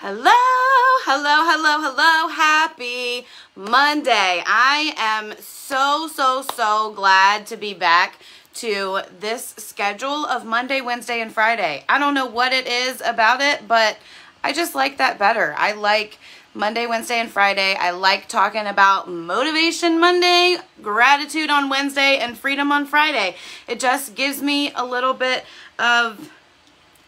Hello, hello, hello, hello. Happy Monday. I am so glad to be back to this schedule of Monday, Wednesday, and Friday. I don't know what it is about it, but I just like that better. I like Monday, Wednesday, and Friday. I like talking about motivation Monday, gratitude on Wednesday, and freedom on Friday. It just gives me a little bit of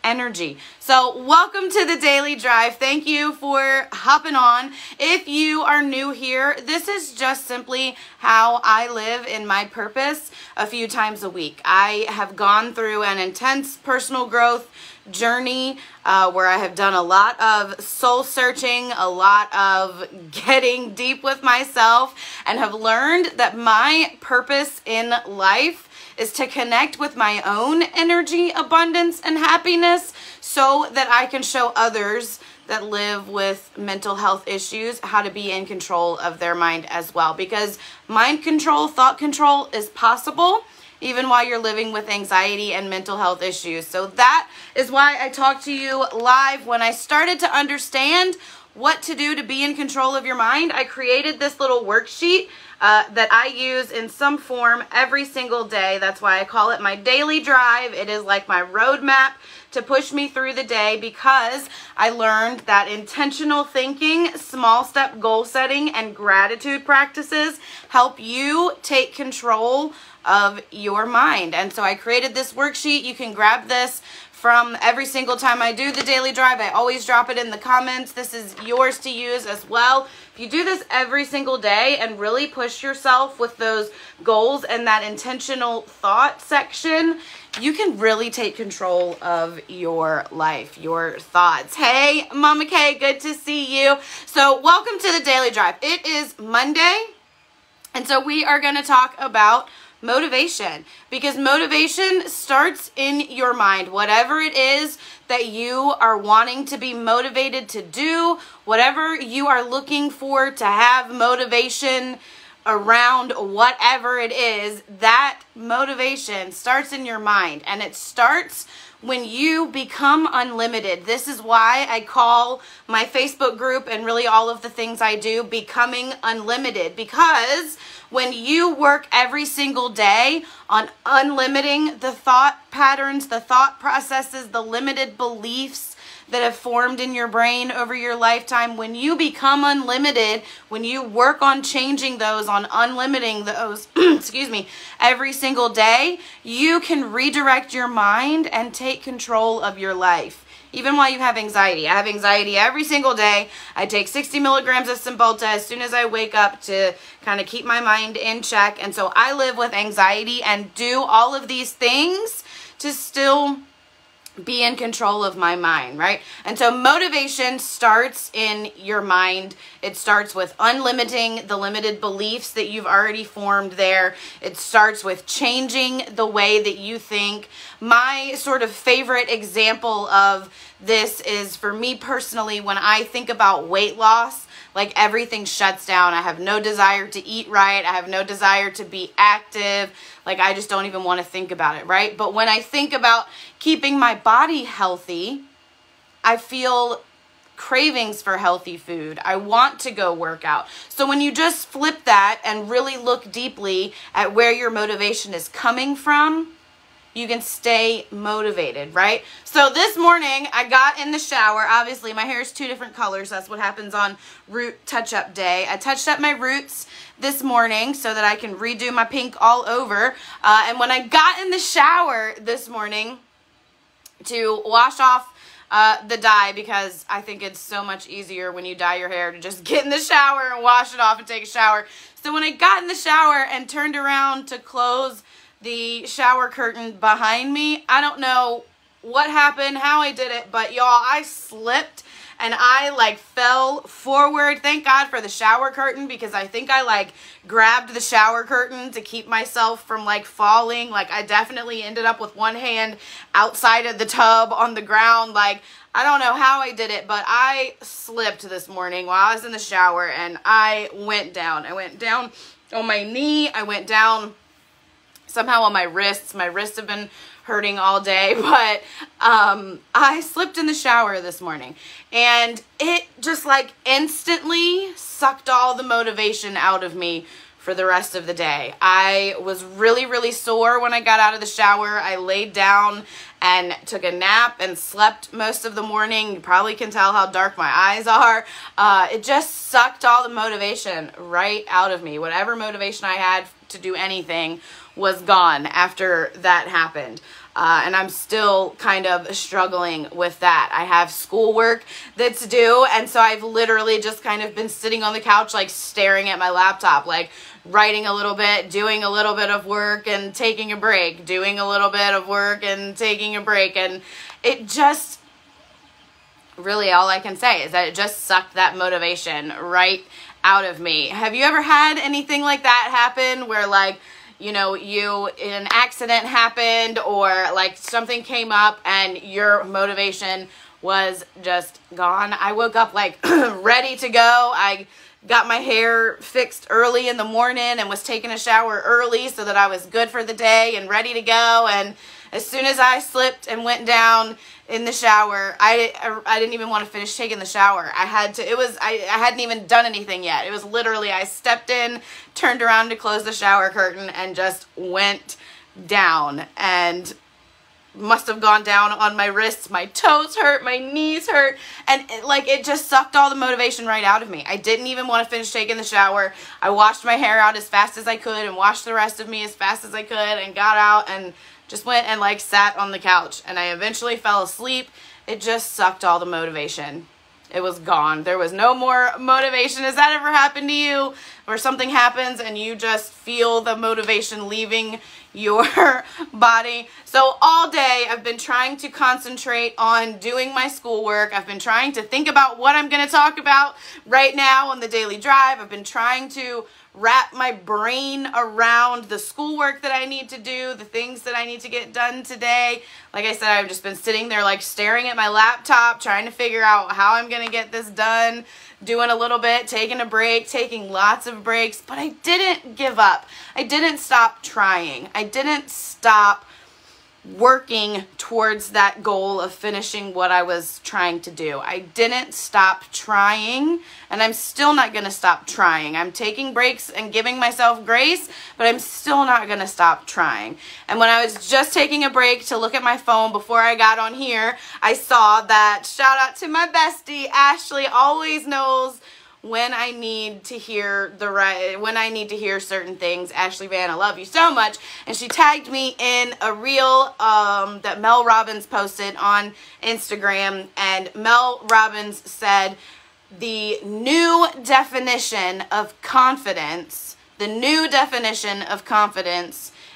energy. So welcome to the Daily Drive. Thank you for hopping on. If you are new here, this is just simply how I live in my purpose a few times a week. I have gone through an intense personal growth journey where I have done a lot of soul searching, a lot of getting deep with myself, and have learned that my purpose in life is to connect with my own energy, abundance, and happiness so that I can show others that live with mental health issues how to be in control of their mind as well. Because mind control, thought control is possible even while you're living with anxiety and mental health issues. So that is why I talk to you live. When I started to understand what to do to be in control of your mind, I created this little worksheet that I use in some form every single day. That's why I call it my daily drive. It is like my roadmap to push me through the day, because I learned that intentional thinking, small step goal setting, and gratitude practices help you take control of your mind. And so I created this worksheet. You can grab this from every single time I do the daily drive. I always drop it in the comments. This is yours to use as well. If you do this every single day and really push yourself with those goals and that intentional thought section, you can really take control of your life, your thoughts. Hey, Mama Kay, good to see you. So welcome to the Daily Drive. It is Monday, and so we are going to talk about motivation, because motivation starts in your mind. Whatever it is that you are wanting to be motivated to do, whatever you are looking for to have motivation around, whatever it is, that motivation starts in your mind, and it starts when you become unlimited. This is why I call my Facebook group and really all of the things I do Becoming Unlimited, because when you work every single day on unlimiting the thought patterns, the thought processes, the limited beliefs that have formed in your brain over your lifetime, when you become unlimited, when you work on changing those, on unlimiting those, excuse me, every single day, you can redirect your mind and take control of your life. Even while you have anxiety. I have anxiety every single day. I take 60 milligrams of Cymbalta as soon as I wake up to kind of keep my mind in check. And so I live with anxiety and do all of these things to still be in control of my mind, right? And so motivation starts in your mind. It starts with unlimiting the limited beliefs that you've already formed there. It starts with changing the way that you think. My sort of favorite example of this is, for me personally, when I think about weight loss, like everything shuts down. I have no desire to eat right. I have no desire to be active. Like I just don't even want to think about it, right? But when I think about keeping my body healthy, I feel cravings for healthy food. I want to go work out. So when you just flip that and really look deeply at where your motivation is coming from, you can stay motivated, right? So this morning I got in the shower. Obviously my hair is two different colors. That's what happens on root touch-up day. I touched up my roots this morning so that I can redo my pink all over. And when I got in the shower this morning to wash off the dye, because I think it's so much easier when you dye your hair to just get in the shower and wash it off and take a shower. So when I got in the shower and turned around to close the shower curtain behind me, I don't know what happened, how I did it, but y'all, I slipped and I like fell forward. Thank God for the shower curtain, because I think I like grabbed the shower curtain to keep myself from like falling. Like I definitely ended up with one hand outside of the tub on the ground. Like I don't know how I did it, but I slipped this morning while I was in the shower and I went down. I went down on my knee. I went down somehow on my wrists. My wrists have been hurting all day, but I slipped in the shower this morning and it just like instantly sucked all the motivation out of me for the rest of the day. I was really, really sore when I got out of the shower. I laid down and took a nap and slept most of the morning. You probably can tell how dark my eyes are. It just sucked all the motivation right out of me. Whatever motivation I had to do anything was gone after that happened. And I'm still kind of struggling with that. I have schoolwork that's due, and so I've literally just kind of been sitting on the couch, like staring at my laptop, like writing a little bit, doing a little bit of work and taking a break, doing a little bit of work and taking a break. And it just, really all I can say is that it just sucked that motivation right out of me. Have you ever had anything like that happen where like, you know, an accident happened or like something came up and your motivation was just gone? I woke up like ready to go. I got my hair fixed early in the morning and was taking a shower early so that I was good for the day and ready to go. And as soon as I slipped and went down in the shower, I didn't even want to finish taking the shower. I hadn't even done anything yet. It was literally, I stepped in, turned around to close the shower curtain and just went down, and must have gone down on my wrists. My toes hurt, my knees hurt, and it just sucked all the motivation right out of me. I didn't even want to finish taking the shower. I washed my hair out as fast as I could and washed the rest of me as fast as I could and got out and just went and like sat on the couch, and I eventually fell asleep. It just sucked all the motivation. It was gone. There was no more motivation. Has that ever happened to you? Where something happens and you just feel the motivation leaving your body? So all day I've been trying to concentrate on doing my schoolwork. I've been trying to think about what I'm going to talk about right now on the daily drive. I've been trying to wrap my brain around the schoolwork that I need to do, the things that I need to get done today. Like I said, I've just been sitting there like staring at my laptop, trying to figure out how I'm going to get this done, doing a little bit, taking a break, taking lots of breaks, but I didn't give up. I didn't stop trying. I didn't stop working towards that goal of finishing what I was trying to do. I didn't stop trying, and I'm still not going to stop trying. I'm taking breaks and giving myself grace, but I'm still not going to stop trying. And when I was just taking a break to look at my phone before I got on here, I saw that, shout out to my bestie, Ashley, always knows when I need to hear certain things. Ashley Van, I love you so much. And she tagged me in a reel that Mel Robbins posted on Instagram, and Mel Robbins said the new definition of confidence,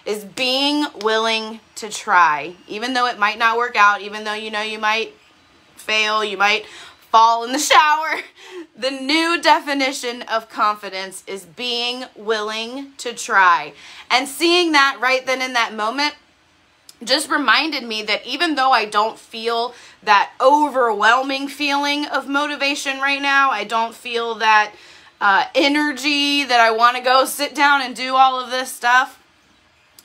is being willing to try, even though it might not work out, even though you know you might fail, you might fall in the shower. The new definition of confidence is being willing to try. And seeing that right then in that moment just reminded me that even though I don't feel that overwhelming feeling of motivation right now, I don't feel that energy that I want to go sit down and do all of this stuff,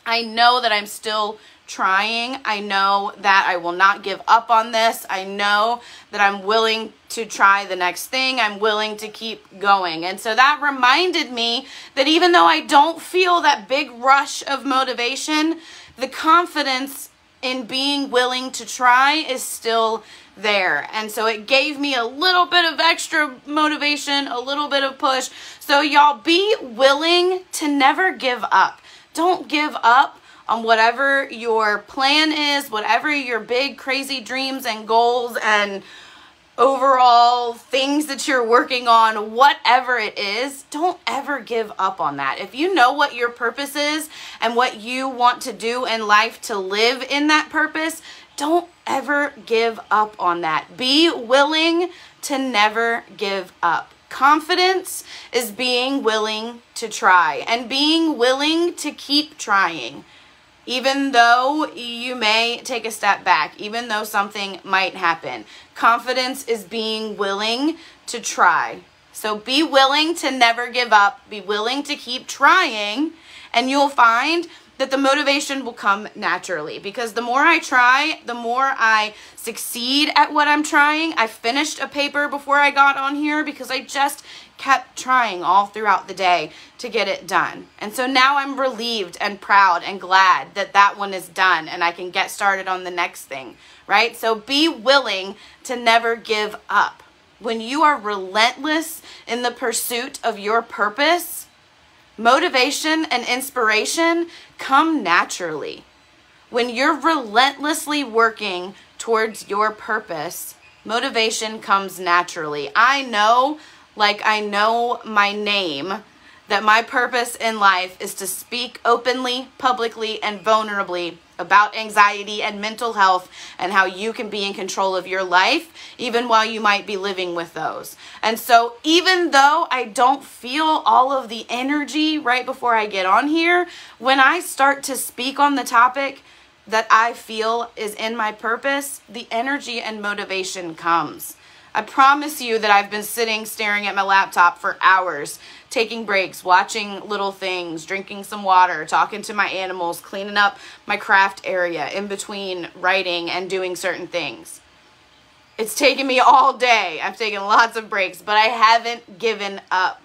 I know that I'm still trying. I know that I will not give up on this. I know that I'm willing to try the next thing. I'm willing to keep going. And so that reminded me that even though I don't feel that big rush of motivation, the confidence in being willing to try is still there. And so it gave me a little bit of extra motivation, a little bit of push. So y'all, be willing to never give up. Don't give up on whatever your plan is, whatever your big crazy dreams and goals and overall things that you're working on, whatever it is, don't ever give up on that. If you know what your purpose is and what you want to do in life to live in that purpose, don't ever give up on that. Be willing to never give up. Confidence is being willing to try and being willing to keep trying. Even though you may take a step back, even though something might happen. Confidence is being willing to try. So be willing to never give up. Be willing to keep trying, and you'll find that the motivation will come naturally, because the more I try, the more I succeed at what I'm trying. I finished a paper before I got on here because I just kept trying all throughout the day to get it done. And so now I'm relieved and proud and glad that that one is done and I can get started on the next thing, right? So be willing to never give up. When you are relentless in the pursuit of your purpose, motivation and inspiration come naturally. When you're relentlessly working towards your purpose, motivation comes naturally. I know, like I know my name, that my purpose in life is to speak openly, publicly, and vulnerably about anxiety and mental health and how you can be in control of your life, even while you might be living with those. And so even though I don't feel all of the energy right before I get on here, when I start to speak on the topic that I feel is in my purpose, the energy and motivation comes. I promise you that I've been sitting staring at my laptop for hours, taking breaks, watching little things, drinking some water, talking to my animals, cleaning up my craft area in between writing and doing certain things. It's taken me all day. I've taken lots of breaks, but I haven't given up.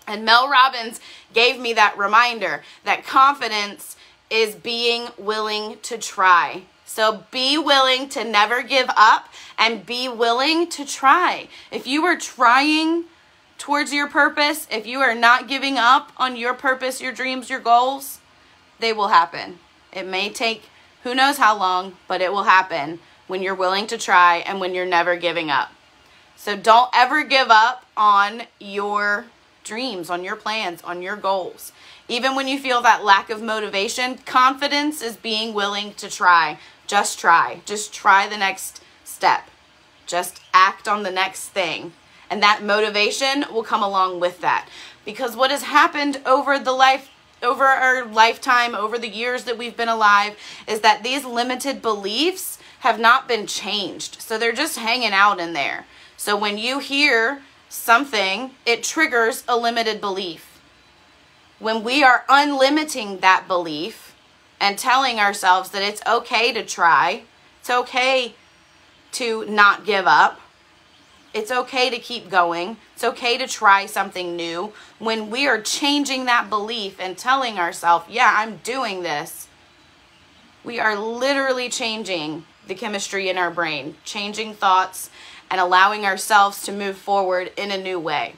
And Mel Robbins gave me that reminder that confidence is being willing to try. So be willing to never give up and be willing to try. If you are trying towards your purpose, if you are not giving up on your purpose, your dreams, your goals, they will happen. It may take who knows how long, but it will happen when you're willing to try and when you're never giving up. So don't ever give up on your dreams, on your plans, on your goals. Even when you feel that lack of motivation, confidence is being willing to try. Just try. Just try the next step. Just act on the next thing. And that motivation will come along with that. Because what has happened over our lifetime, over the years that we've been alive, is that these limited beliefs have not been changed. So they're just hanging out in there. So when you hear something, it triggers a limited belief. When we are unlimiting that belief and telling ourselves that it's okay to try, it's okay to not give up, it's okay to keep going, it's okay to try something new. When we are changing that belief and telling ourselves, yeah, I'm doing this, we are literally changing the chemistry in our brain, changing thoughts and allowing ourselves to move forward in a new way.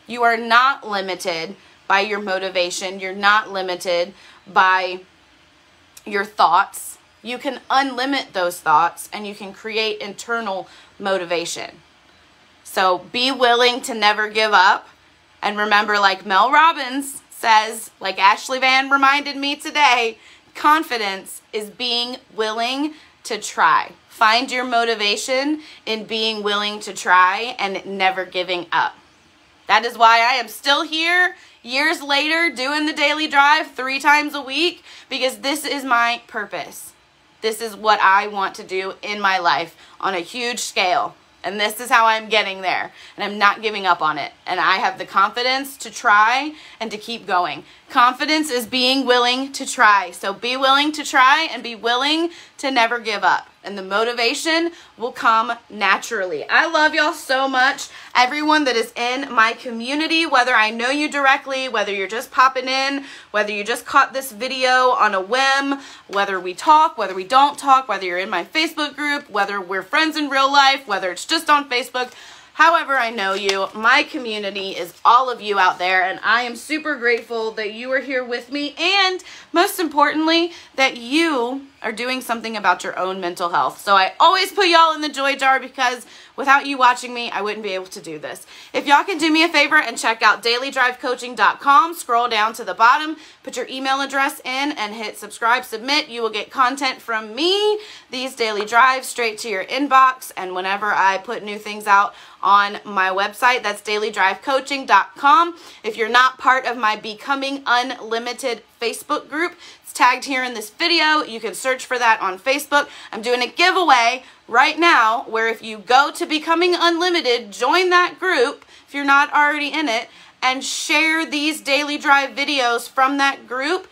You are not limited by your motivation. You're not limited by your thoughts. You can unlimit those thoughts and you can create internal motivation. So be willing to never give up. And remember, like Mel Robbins says, like Ashley Van reminded me today, confidence is being willing to try. Find your motivation in being willing to try and never giving up. That is why I am still here years later doing the daily drive 3 times a week, because this is my purpose. This is what I want to do in my life on a huge scale. And this is how I'm getting there. And I'm not giving up on it. And I have the confidence to try and to keep going. Confidence is being willing to try. So be willing to try and be willing to never give up. And the motivation will come naturally. I love y'all so much. Everyone that is in my community, whether I know you directly, whether you're just popping in, whether you just caught this video on a whim, whether we talk, whether we don't talk, whether you're in my Facebook group, whether we're friends in real life, whether it's just on Facebook, however I know you, my community is all of you out there, and I am super grateful that you are here with me, and most importantly, that you are doing something about your own mental health. So I always put y'all in the joy jar, because without you watching me, I wouldn't be able to do this. If y'all can do me a favor and check out dailydrivecoaching.com, scroll down to the bottom, put your email address in, and hit subscribe, submit. You will get content from me, these daily drives, straight to your inbox, and whenever I put new things out on my website, that's dailydrivecoaching.com. If you're not part of my Becoming Unlimited Facebook group, it's tagged here in this video. You can search for that on Facebook. I'm doing a giveaway right now where if you go to Becoming Unlimited, join that group if you're not already in it, and share these daily drive videos from that group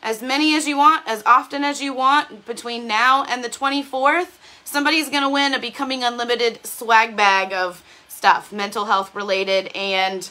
as many as you want, as often as you want, between now and the 24th. Somebody's going to win a Becoming Unlimited swag bag of stuff, mental health related and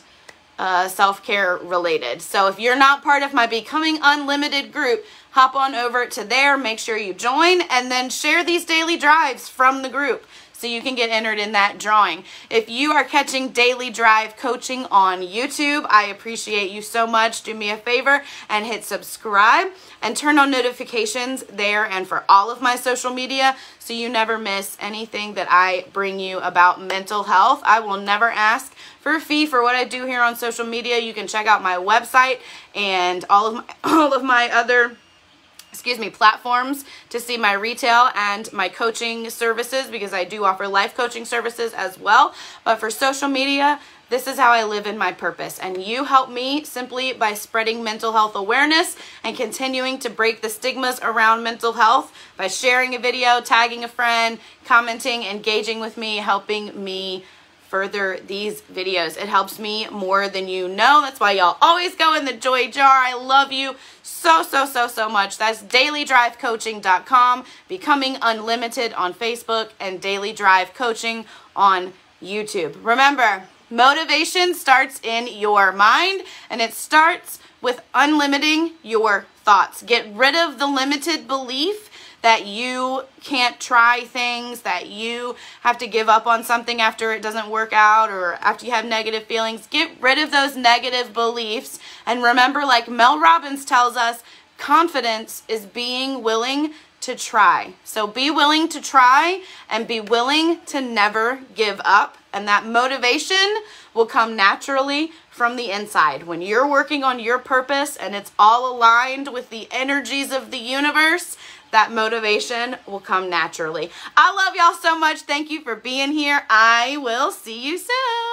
self-care related. So if you're not part of my Becoming Unlimited group, hop on over to there, make sure you join, and then share these daily drives from the group so you can get entered in that drawing. If you are catching Daily Drive Coaching on YouTube, I appreciate you so much. Do me a favor and hit subscribe and turn on notifications there and for all of my social media so you never miss anything that I bring you about mental health. I will never ask for a fee for what I do here on social media. You can check out my website and all of my other platforms to see my retail and my coaching services, because I do offer life coaching services as well. But for social media, this is how I live in my purpose. And you help me simply by spreading mental health awareness and continuing to break the stigmas around mental health by sharing a video, tagging a friend, commenting, engaging with me, helping me further these videos. It helps me more than you know. That's why y'all always go in the joy jar. I love you so much. That's dailydrivecoaching.com, Becoming Unlimited on Facebook, and Daily Drive Coaching on YouTube. Remember, motivation starts in your mind, and it starts with unlimiting your thoughts. Get rid of the limited belief that you can't try things, that you have to give up on something after it doesn't work out or after you have negative feelings. Get rid of those negative beliefs. And remember, like Mel Robbins tells us, confidence is being willing to try. So be willing to try and be willing to never give up. And that motivation will come naturally from the inside. When you're working on your purpose and it's all aligned with the energies of the universe, that motivation will come naturally. I love y'all so much. Thank you for being here. I will see you soon.